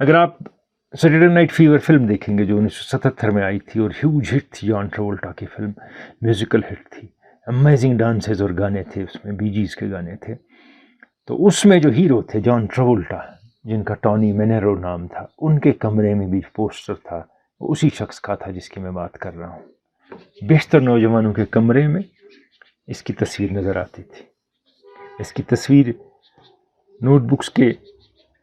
اگر آپ Saturday night fever film دیکھیں گے جو 1977 میں آئی تھی اور ہیوج ہٹ تھی، جان ٹراولٹا کی فلم، میوزیکل ہٹ تھی، امیزنگ ڈانسز اور گانے تھے اس میں، بی جیز کے گانے تھے، تو اس میں جو ہیرو تھے جان ٹراولٹا، جن کا ٹونی مینیرو نام تھا، ان کے کمرے میں بھی پوسٹر تھا، وہ اسی شخص کا تھا جس کی میں بات کر رہا ہوں۔ بیشتر نوجوانوں کے کمرے میں اس کی تصویر نظر آتی تھی۔ اس کی تصویر نوٹ بکس کے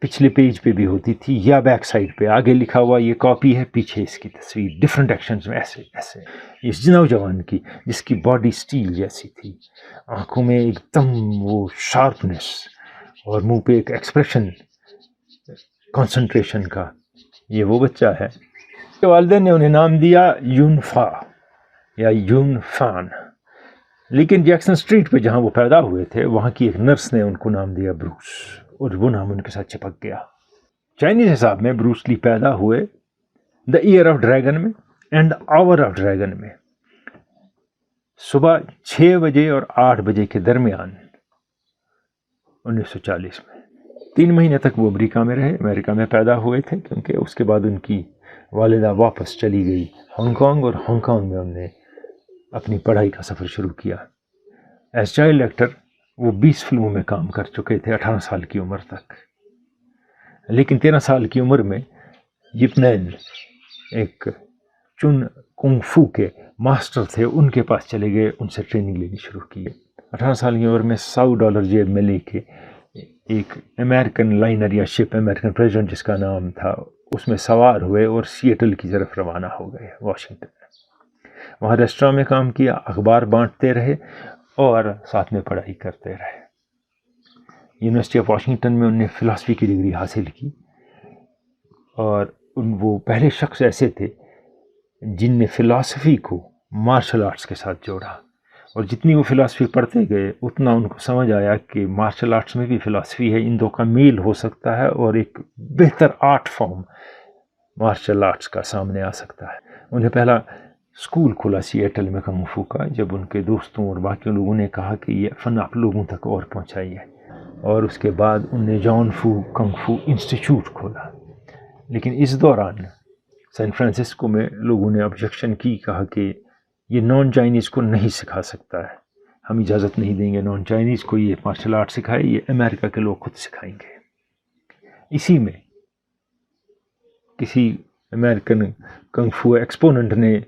پچھلے پیج پہ بھی ہوتی تھی یا بیک سائڈ پہ، آگے لکھا ہوا یہ کاپی ہے، پیچھے اس کی تصویر ڈفرینٹ ایکشنز میں ایسے ایسے۔ اس نوجوان کی جس کی باڈی سٹیل جیسی تھی، آنکھوں میں ایک دم وہ شارپنس اور منہ پہ ایک ایکسپریشن کنسنٹریشن کا، یہ وہ بچہ ہے۔ والدین نے انہیں نام دیا یون فا یا یون فان، لیکن جیکسن اسٹریٹ پہ جہاں وہ پیدا ہوئے تھے وہاں کی ایک نرس نے ان کو نام دیا بروس، اور وہ نام ان کے ساتھ چپک گیا۔ چائنیز حساب میں بروس لی پیدا ہوئے دا ایئر آف ڈریگن میں اینڈ آور آف ڈریگن میں، صبح 6 بجے اور 8 بجے کے درمیان 1940 میں۔ 3 مہینے تک وہ امریکہ میں رہے، امریکہ میں پیدا ہوئے تھے، کیونکہ اس کے بعد ان کی والدہ واپس چلی گئی ہانگ کانگ، اور ہانگ کانگ میں انہوں نے اپنی پڑھائی کا سفر شروع کیا۔ ایز چائلڈ ایکٹر وہ 20 فلموں میں کام کر چکے تھے 18 سال کی عمر تک، لیکن 13 سال کی عمر میں یپ مین ایک چن کنگ فو کے ماسٹر تھے، ان کے پاس چلے گئے، ان سے ٹریننگ لینی شروع کی۔ 18 سال کی عمر میں $100 جیب میں لے کے ایک امریکن لائنر یا شپ، امریکن پریزیڈنٹ جس کا نام تھا، اس میں سوار ہوئے اور سیٹل کی طرف روانہ ہو گئے، واشنگٹن میں۔ وہاں ریسٹوراں میں کام کیا، اخبار بانٹتے رہے اور ساتھ میں پڑھائی کرتے رہے۔ یونیورسٹی آف واشنگٹن میں انہوں نے فلاسفی کی ڈگری حاصل کی، اور وہ پہلے شخص ایسے تھے جن نے فلاسفی کو مارشل آرٹس کے ساتھ جوڑا، اور جتنی وہ فلاسفی پڑھتے گئے اتنا ان کو سمجھ آیا کہ مارشل آرٹس میں بھی فلاسفی ہے، ان دو کا میل ہو سکتا ہے اور ایک بہتر آرٹ فارم مارشل آرٹس کا سامنے آ سکتا ہے۔ انہیں پہلا اسکول کھولا سیٹل میں کنگ فو کا، جب ان کے دوستوں اور باقی لوگوں نے کہا کہ یہ فن آپ لوگوں تک اور پہنچائیے، اور اس کے بعد انہوں نے جان فو کنگ فو انسٹیٹیوٹ کھولا۔ لیکن اس دوران سین فرانسسکو میں لوگوں نے آبجیکشن کی، کہا کہ یہ نان چائنیز کو نہیں سکھا سکتا ہے، ہم اجازت نہیں دیں گے نان چائنیز کو یہ مارشل آرٹ سکھائے، یہ امریکہ کے لوگ خود سکھائیں گے۔ اسی میں کسی امریکن کنگ فو ایکسپوننٹ نے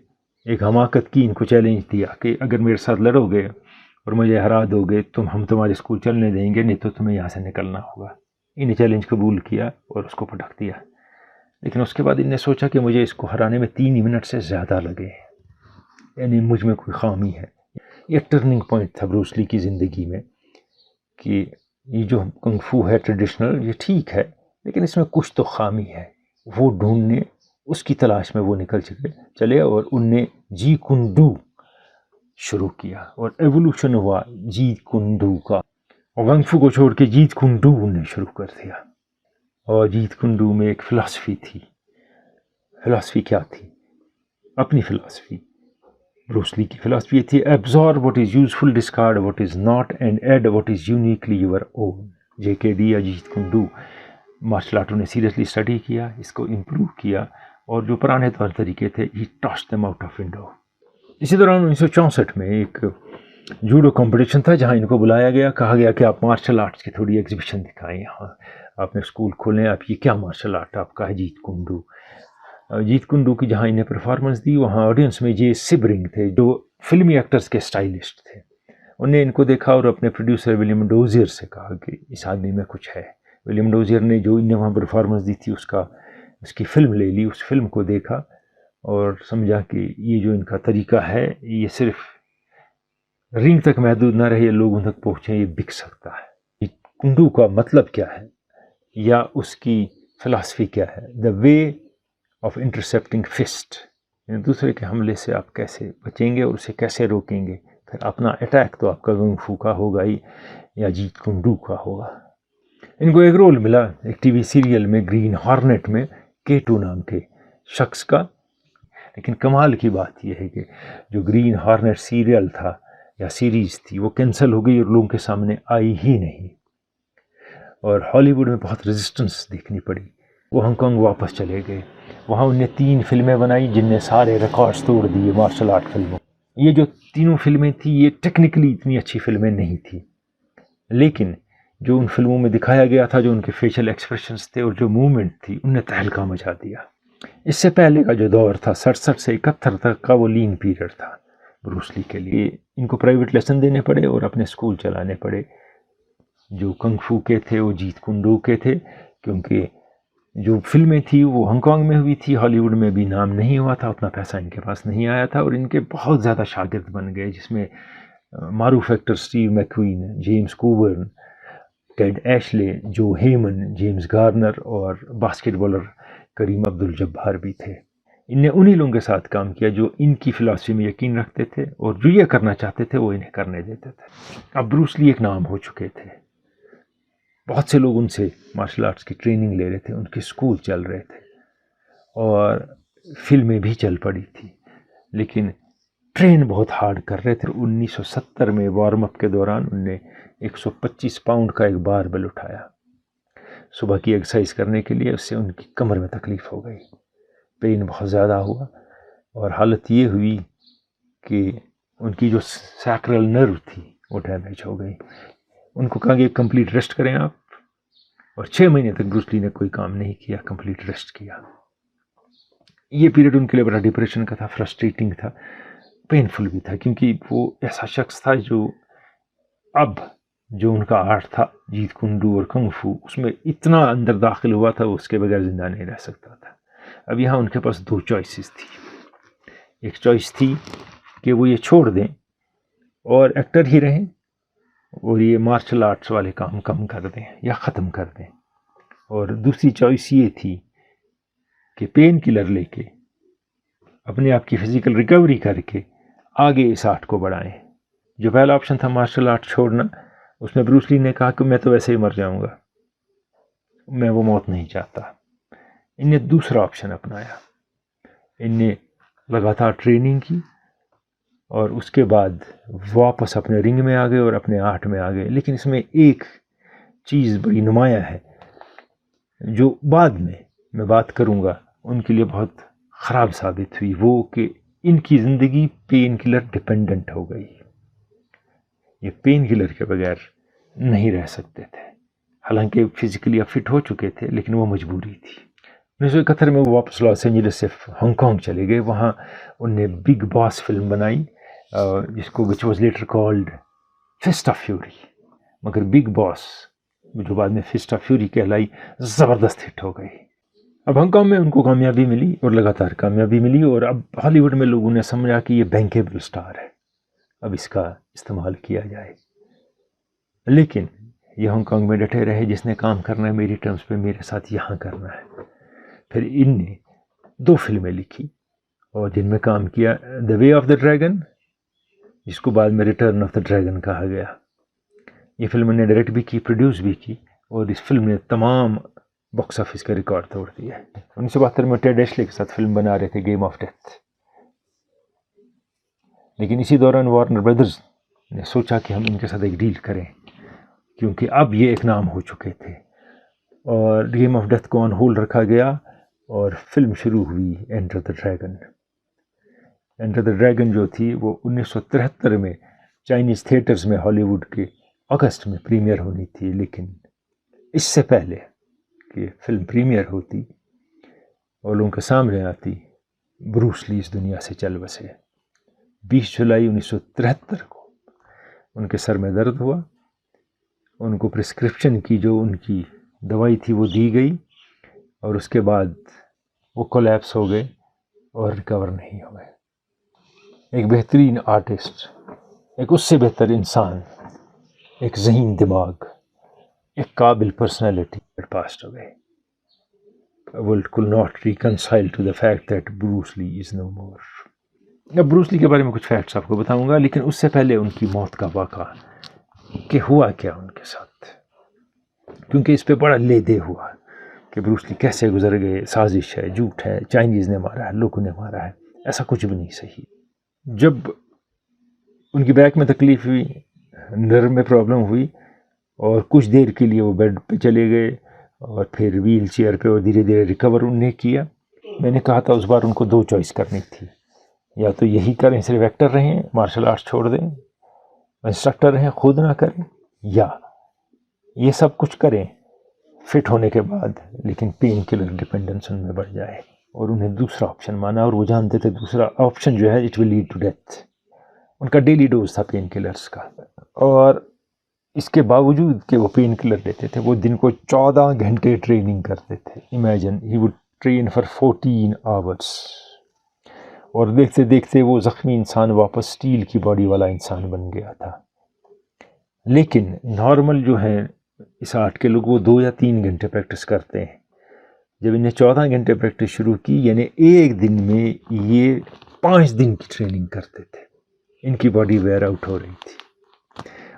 ایک حماقت کی، ان کو چیلنج دیا کہ اگر میرے ساتھ لڑو گے اور مجھے ہرا دو گے ہم تمہارے اسکول چلنے دیں گے، نہیں تو تمہیں یہاں سے نکلنا ہوگا۔ انہیں چیلنج قبول کیا اور اس کو پٹک دیا، لیکن اس کے بعد انہیں سوچا کہ مجھے اس کو ہرانے میں 3 منٹ سے زیادہ لگے، یعنی مجھ میں کوئی خامی ہے۔ یہ ٹرننگ پوائنٹ تھا بروس لی کی زندگی میں کہ یہ جو کنگ فو ہے ٹریڈیشنل، یہ ٹھیک ہے لیکن اس میں کچھ تو خامی ہے۔ وہ ڈھونڈنے، اس کی تلاش میں وہ نکل چلے، اور ان نے جی کنڈو شروع کیا، اور ایوولوشن ہوا جی کنڈو کا، اور کنگ فو کو چھوڑ کے جیت کنڈو نے شروع کر دیا۔ اور جیت کنڈو میں ایک فلاسفی تھی۔ فلاسفی کیا تھی؟ اپنی فلاسفی، بروس لی کی فلاسفی یہ تھی: absorb what is useful, discard what is not, and add what is uniquely your own. J K D یا جیت کنڈو مارشل آرٹوں نے سیریسلی اسٹڈی کیا، اس کو امپروو کیا، اور جو پرانے طور طریقے تھے ہی tossed them out of window. اسی دوران 1964 میں ایک جوڈو کمپٹیشن تھا جہاں ان کو بلایا گیا، کہا گیا کہ آپ مارشل آرٹس کی تھوڑی ایگزیبیشن دکھائیں، یہاں آپ نے اسکول کھولیں، آپ یہ کیا مارشل آرٹ آپ کا ہے؟ جیت کنڈو۔ جیت کنڈو کی جہاں انہیں پرفارمنس دی، وہاں آڈینس میں جے سبرنگ تھے جو فلمی ایکٹرز کے اسٹائلسٹ تھے۔ انہوں نے ان کو دیکھا اور اپنے پروڈیوسر ولیم ڈوزیئر سے کہا کہ اس آدمی میں کچھ ہے۔ ولیم ڈوزیئر نے جو انہیں وہاں پرفارمنس دی تھی اس کی فلم لے لی، اس فلم کو دیکھا اور سمجھا کہ یہ جو ان کا طریقہ ہے یہ صرف رنگ تک محدود نہ رہے، لوگوں تک پہنچے، یہ بک سکتا ہے۔ کنڈو کا مطلب کیا ہے یا اس کی فلاسفی کیا ہے؟ دا وے آف انٹرسیپٹنگ فسٹ، یعنی دوسرے کے حملے سے آپ کیسے بچیں گے اور اسے کیسے روکیں گے۔ پھر اپنا اٹیک تو آپ کا کنگ فو کا ہوگا ہی یا جیت کنڈو کا ہوگا۔ ان کو ایک رول ملا ایک ٹی وی سیریل میں، گرین ہارنٹ میں، کیٹو نام کے شخص کا۔ لیکن کمال کی بات یہ ہے کہ جو گرین ہارنٹ سیریل تھا یا سیریز تھی وہ کینسل ہو گئی اور لوگوں کے سامنے آئی ہی نہیں، اور ہالی ووڈ میں بہت ریزسٹنس دیکھنی پڑی وہ ہانگ کانگ واپس چلے گئے. وہاں انہیں 3 فلمیں بنائی جن نے سارے ریکارڈز توڑ دیے مارشل آرٹ فلموں. یہ جو تینوں فلمیں تھیں یہ ٹیکنیکلی اتنی اچھی فلمیں نہیں تھیں، لیکن جو ان فلموں میں دکھایا گیا تھا، جو ان کے فیشل ایکسپریشنز تھے اور جو موومنٹ تھی، ان نے تہلکہ مچا دیا. اس سے پہلے کا جو دور تھا 67 سے 71 تک کا، وہ لین پیریڈ تھا بروس لی کے لیے. ان کو پرائیویٹ لیسن دینے پڑے اور اپنے اسکول چلانے پڑے. جو کنگ فو کے تھے وہ جیت کن ڈو کے تھے، کیونکہ جو فلمیں تھی وہ ہانگ کانگ میں ہوئی تھی، ہالی ووڈ میں بھی نام نہیں ہوا تھا، اتنا پیسہ ان کے پاس نہیں آیا تھا، اور ان کے بہت زیادہ شاگرد بن گئے، جس میں معروف ایکٹر سٹیو میکوین، جیمز کوبرن، ٹیڈ ایشلے، جو ہیمن، جیمز گارنر اور باسکٹ بالر کریم عبد الجبار بھی تھے. ان نے انہی لوگوں کے ساتھ کام کیا جو ان کی فلاسفی میں یقین رکھتے تھے اور جو یہ کرنا چاہتے تھے وہ انہیں کرنے دیتے تھے. اب بروس لی ایک نام ہو چکے تھے، بہت سے لوگ ان سے مارشل آرٹس کی ٹریننگ لے رہے تھے، ان کے اسکول چل رہے تھے اور فلمیں بھی چل پڑی تھی، لیکن ٹرین بہت ہارڈ کر رہے تھے. 1970 میں وارم اپ کے دوران ان نے 125 پاؤنڈ کا ایک بار بیل اٹھایا صبح کی ایکسرسائز کرنے کے لیے. اس سے ان کی کمر میں تکلیف ہو گئی، پین بہت زیادہ ہوا، اور حالت یہ ہوئی کہ ان کی جو سیکرل نرو تھی وہ ڈیمیج ہو گئی. ان کو کہا کہ کمپلیٹ ریسٹ کریں آپ، اور 6 مہینے تک بروس لی نے کوئی کام نہیں کیا، کمپلیٹ ریسٹ کیا. یہ پیریڈ ان کے لیے بڑا ڈپریشن کا تھا، فرسٹریٹنگ تھا، پینفل بھی تھا، کیونکہ وہ ایسا شخص تھا جو اب جو ان کا آرٹ تھا جیت کن ڈو اور کنگ فو، اس میں اتنا اندر داخل ہوا تھا، اس کے بغیر زندہ نہیں رہ سکتا تھا. اب یہاں ان کے پاس 2 چوائسز تھی. ایک چوائس تھی کہ وہ یہ چھوڑ دیں اور ایکٹر ہی رہیں اور یہ مارشل آرٹس والے کام کم کر دیں یا ختم کر دیں، اور دوسری چوائس یہ تھی کہ پین کلر لے کے اپنے آپ کی فزیکل ریکوری کر کے آگے اس آرٹ کو بڑھائیں. جو پہلا آپشن تھا مارشل آرٹ چھوڑنا، اس میں بروس لی نے کہا کہ میں تو ویسے ہی مر جاؤں گا، میں وہ موت نہیں چاہتا. ان نے دوسرا آپشن اپنایا، ان نے لگاتار ٹریننگ کی اور اس کے بعد واپس اپنے رنگ میں آ گئے اور اپنے آرٹ میں آ گئے. لیکن اس میں ایک چیز بڑی نمایاں ہے جو بعد میں بات کروں گا، ان کے لیے بہت خراب ثابت ہوئی، وہ کہ ان کی زندگی پین کلر ڈپینڈنٹ ہو گئی. یہ پین کلر کے بغیر نہیں رہ سکتے تھے، حالانکہ فزیکلی اب فٹ ہو چکے تھے، لیکن وہ مجبوری تھی. 1971 میں وہ واپس لاس اینجلس سے ہانگ کانگ چلے گئے. وہاں ان نے بگ باس فلم بنائی، جس کو which was later called Fist of Fury. مگر بگ باس جو بعد میں فسٹ آف فیوری کہلائی، زبردست ہٹ ہو گئی. اب ہانگ کانگ میں ان کو کامیابی ملی اور لگاتار کامیابی ملی، اور اب ہالی ووڈ میں لوگوں نے سمجھا کہ یہ بینکیبل سٹار ہے، اب اس کا استعمال کیا جائے. لیکن یہ ہانگ کانگ میں ڈٹے رہے، جس نے کام کرنا ہے میری ٹرمز پہ، میرے ساتھ یہاں کرنا ہے. پھر ان نے 2 فلمیں لکھی اور جن میں کام کیا، دا وے آف دا ڈریگن، جس کو بعد میں ریٹرن آف دا ڈریگن کہا گیا. یہ فلم نے ڈائریکٹ بھی کی، پروڈیوس بھی کی، اور اس فلم نے تمام باکس آفس کا ریکارڈ توڑ دیا. 1972 میں ٹیڈ ایشلے کے ساتھ فلم بنا رہے تھے گیم آف ڈیتھ، لیکن اسی دوران وارنر بردرز نے سوچا کہ ہم ان کے ساتھ ایک ڈیل کریں، کیونکہ اب یہ ایک نام ہو چکے تھے، اور گیم آف ڈیتھ کو آن ہولڈ رکھا گیا اور فلم شروع ہوئی enter the dragon. Enter the dragon جو تھی وہ 1973 میں چائنیز تھیٹرز میں ہالی ووڈ کے اگست میں پریمیئر ہونی تھی، لیکن اس سے پہلے کہ فلم پریمیئر ہوتی اور لوگوں کے سامنے آتی، بروس لی اس دنیا سے چل بسے. 20 جولائی 1973 کو ان کے سر میں درد ہوا، ان کو پرسکرپشن کی جو ان کی دوائی تھی وہ دی گئی، اور اس کے بعد وہ کولیپس ہو گئے اور ریکور نہیں ہوئے. ایک بہترین آرٹسٹ، ایک اس سے بہتر انسان، ایک ذہین دماغ، ایک قابل personality passed away. The world could not reconcile to the fact that Bruce Lee is no more. اب بروس لی کے بارے میں کچھ فیکٹس آپ کو بتاؤں گا، لیکن اس سے پہلے ان کی موت کا واقعہ کہ ہوا کیا ان کے ساتھ، کیونکہ اس پہ بڑا لے دے ہوا کہ بروس لی کیسے گزر گئے، سازش ہے، جھوٹ ہے، چائنیز نے مارا ہے، لوگوں نے مارا ہے، ایسا کچھ بھی نہیں صحیح. جب ان کی بیک میں تکلیف ہوئی، نرو میں پرابلم ہوئی، اور کچھ دیر کے لیے وہ بیڈ پہ چلے گئے، اور پھر ویل چیئر پہ اور دھیرے دھیرے ریکور انہوں نے کیا. میں نے کہا تھا اس بار ان کو 2 چوائس کرنی تھی, یا تو یہی کریں صرف ایکٹر رہیں, مارشل آرٹس چھوڑ دیں, انسٹرکٹر رہیں خود نہ کریں, یا یہ سب کچھ کریں فٹ ہونے کے بعد لیکن پین کلر ڈپینڈنس ان میں بڑھ جائے. اور انہیں دوسرا آپشن مانا, اور وہ جانتے تھے دوسرا آپشن جو ہے it will lead to death. ان کا ڈیلی ڈوز تھا پین کلرز کا, اور اس کے باوجود کہ وہ پین کلر لیتے تھے وہ دن کو 14 گھنٹے ٹریننگ کرتے تھے. Imagine he would train for 14 hours, اور دیکھتے دیکھتے وہ زخمی انسان واپس اسٹیل کی باڈی والا انسان بن گیا تھا. لیکن نارمل جو ہیں اس آرٹ کے لوگ وہ 2 یا 3 گھنٹے پریکٹس کرتے ہیں. جب انہیں 14 گھنٹے پریکٹس شروع کی, یعنی ایک دن میں یہ 5 دن کی ٹریننگ کرتے تھے. ان کی باڈی ویئر آؤٹ ہو رہی تھی,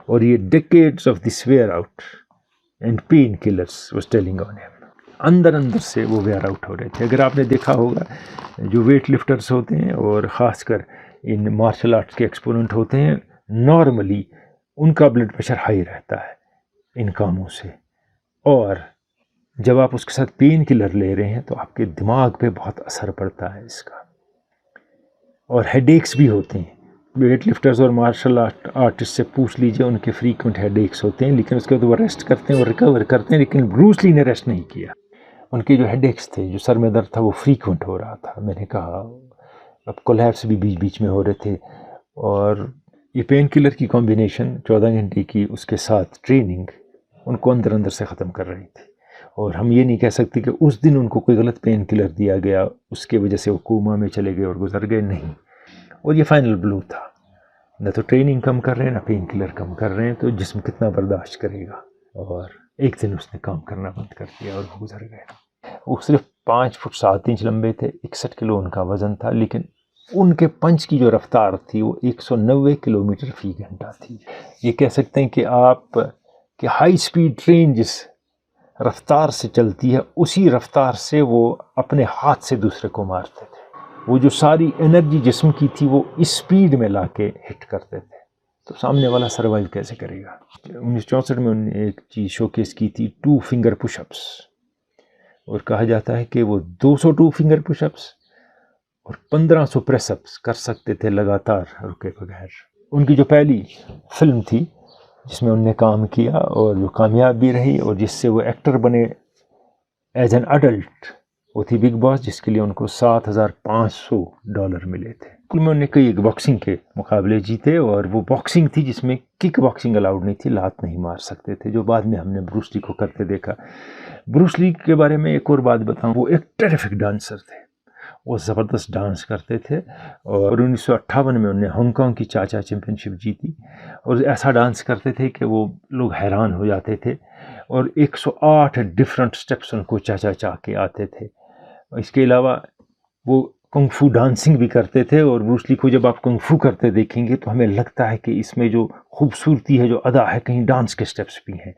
اور یہ decades of this wear out and pain killers was telling on him. اندر سے وہ ویئر آؤٹ ہو رہے تھے. اگر آپ نے دیکھا ہوگا جو ویٹ لفٹرز ہوتے ہیں اور خاص کر ان مارشل آرٹس کے ایکسپوننٹ ہوتے ہیں, نارملی ان کا بلڈ پریشر ہائی رہتا ہے ان کاموں سے, اور جب آپ اس کے ساتھ پین کلر لے رہے ہیں تو آپ کے دماغ پہ بہت اثر پڑتا ہے اس کا, اور ہیڈ ایکس بھی ہوتے ہیں. ویٹ لفٹرز اور مارشل آرٹسٹ سے پوچھ لیجئے, ان کے فریکوینٹ ہیڈ ایکس ہوتے ہیں, لیکن اس کے بعد وہ ریسٹ کرتے ہیں اور ریکور کرتے ہیں. لیکن بروس لی نے ریسٹ نہیں کیا. ان کے جو ہیڈ ایکس تھے, جو سر میں درد تھا, وہ فریکوینٹ ہو رہا تھا. میں نے کہا اب کولیپس بھی بیچ بیچ میں ہو رہے تھے, اور یہ پین کلر کی کمبینیشن 14 گھنٹے کی اس کے ساتھ ٹریننگ ان کو اندر سے ختم کر رہی تھی. اور ہم یہ نہیں کہہ سکتے کہ اس دن ان کو کوئی غلط پین کلر دیا گیا, اس کے وجہ سے وہ کوما میں چلے گئے اور گزر گئے, نہیں. اور یہ فائنل بلو تھا. نہ تو ٹریننگ کم کر رہے ہیں, نہ پین کلر کم کر رہے ہیں, تو جسم کتنا برداشت کرے گا. اور ایک دن اس نے کام کرنا بند کر دیا اور وہ گزر گئے. وہ صرف 5 فٹ 7 انچ لمبے تھے, 61 کلو ان کا وزن تھا, لیکن ان کے پنچ کی جو رفتار تھی وہ 190 کلومیٹر فی گھنٹہ تھی. یہ کہہ سکتے ہیں کہ آپ کہ ہائی سپیڈ ٹرین جس رفتار سے چلتی ہے اسی رفتار سے وہ اپنے ہاتھ سے دوسرے کو مارتے تھے. وہ جو ساری انرجی جسم کی تھی وہ اس سپیڈ میں لا کے ہٹ کرتے تھے. تو سامنے والا سروائیو کیسے کرے گا. 1964 میں انہوں نے ایک چیز شوکیس کی تھی, 2 فنگر پش اپس, اور کہا جاتا ہے کہ وہ 202 فنگر پش اپس اور 1500 پریس اپس کر سکتے تھے لگاتار رکے بغیر. ان کی جو پہلی فلم تھی جس میں انہوں نے کام کیا اور جو کامیاب بھی رہی اور جس سے وہ ایکٹر بنے ایز این اڈلٹ, وہ تھی بگ باس, جس کے لیے ان کو $7,500 ملے تھے. کل میں انہوں نے کئی باکسنگ کے مقابلے جیتے, اور وہ باکسنگ تھی جس میں کک باکسنگ الاؤڈ نہیں تھی, لات نہیں مار سکتے تھے, جو بعد میں ہم نے بروس لی کو کرتے دیکھا. بروس لی کے بارے میں ایک اور بات بتاؤں, وہ ایک ٹیریفک ڈانسر تھے, وہ زبردست ڈانس کرتے تھے. اور 1958 میں انہوں نے ہانگ کانگ کی چاچا چیمپئن شپ جیتی, اور ایسا ڈانس کرتے تھے کہ وہ لوگ حیران ہو جاتے تھے, اور 108 ڈفرنٹ سٹیپس ان کو چا کے آتے تھے. اس کے علاوہ وہ کنگ فو ڈانسنگ بھی کرتے تھے, اور بروس لی کو جب آپ کنگ فو کرتے دیکھیں گے تو ہمیں لگتا ہے کہ اس میں جو خوبصورتی ہے, جو ادا ہے, کہیں ڈانس کے سٹیپس بھی ہیں.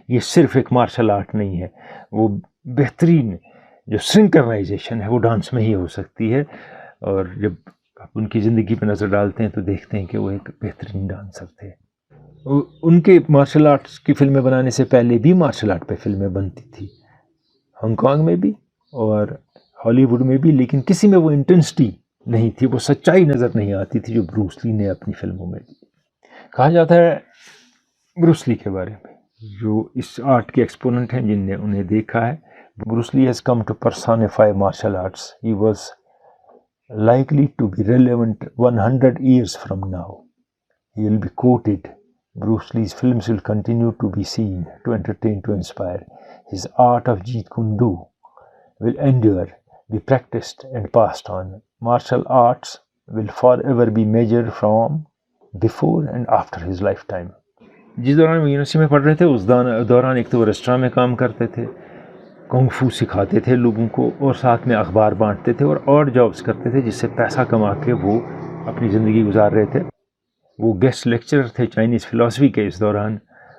یہ صرف ایک مارشل آرٹ نہیں ہے, وہ بہترین جو سنکرنائزیشن ہے وہ ڈانس میں ہی ہو سکتی ہے. اور جب آپ ان کی زندگی پہ نظر ڈالتے ہیں تو دیکھتے ہیں کہ وہ ایک بہترین ڈانسر تھے. ان کے مارشل آرٹس کی فلمیں بنانے سے پہلے بھی مارشل آرٹ پہ فلمیں بنتی تھی, ہانگ کانگ میں بھی اور ہالی ووڈ میں بھی, لیکن کسی میں وہ انٹینسٹی نہیں تھی, وہ سچائی نظر نہیں آتی تھی جو بروس لی نے اپنی فلموں میں دی. کہا جاتا ہے بروس لی کے بارے میں, جو اس آرٹ کے ایکسپوننٹ ہیں جن نے انہیں دیکھا ہے, Bruce Lee has come to personify martial arts. He was likely to be relevant 100 years from now. He will be quoted. Bruce Lee's films will continue to be seen, to entertain, to inspire. His art of Jeet Kune Do will endure, be practiced and passed on. Martial arts will forever be measured from before and after his lifetime. جس دوران وہ university میں پڑھ رہے تھے اس دوران ایک تو وہ ریسٹوراں میں کام کرتے تھے, کنگ فو سکھاتے تھے لوگوں کو, اور ساتھ میں اخبار بانٹتے تھے اور جابس کرتے تھے جس سے پیسہ کما کے وہ اپنی زندگی گزار رہے تھے. وہ گیسٹ لیکچرر تھے چائنیز فلاسفی کے اس دوران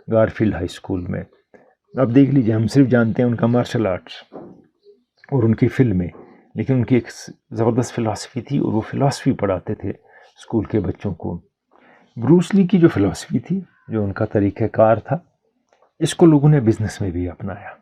گارفیلڈ ہائی اسکول میں. اب دیکھ لیجیے, ہم صرف جانتے ہیں ان کا مارشل آرٹس اور ان کی فلمیں, لیکن ان کی ایک زبردست فلاسفی تھی اور وہ فلاسفی پڑھاتے تھے اسکول کے بچوں کو. بروس لی کی جو فلاسفی تھی, جو ان کا طریقہ کار تھا, اس کو لوگوں نے بزنس میں بھی اپنایا.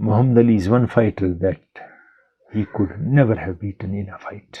Muhammad Ali is one fighter that he could never have beaten in a fight.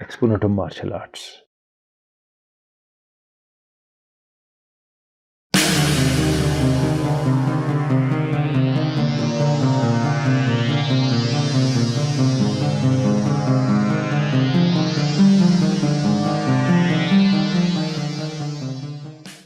exponent of martial arts.